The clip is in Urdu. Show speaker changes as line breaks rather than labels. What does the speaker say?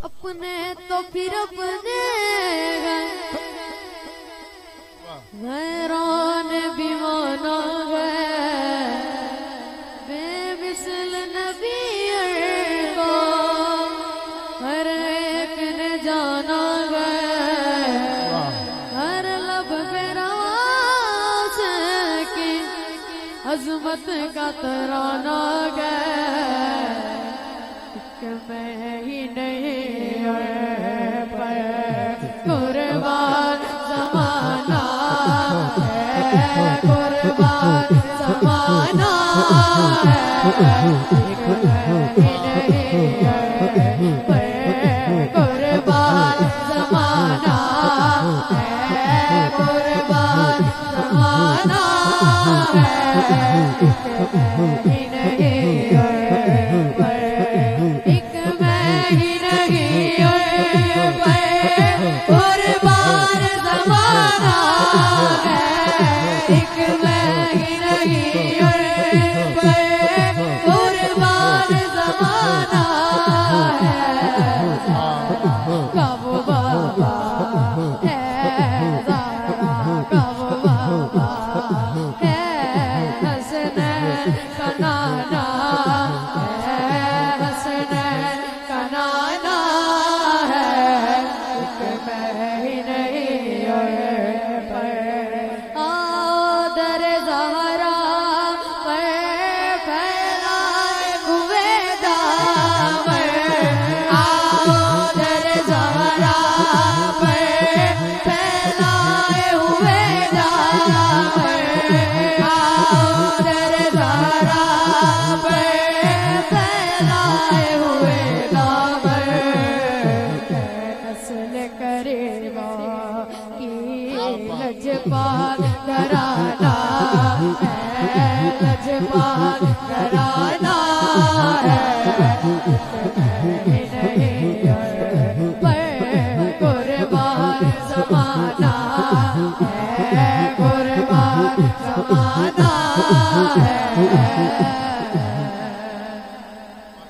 اپنے تو پھر اپنے غیران بھی مانا گئے بے مثل نبی کو ہر ایک نے جانا گئے ہر لب پہ راز کی عظمت کا ترانہ گئے کہ میں ہی نہیں پر قربان زمانہ ہے قربان زمانہ ہے قربان زمانہ ہے قربان زمانہ پاک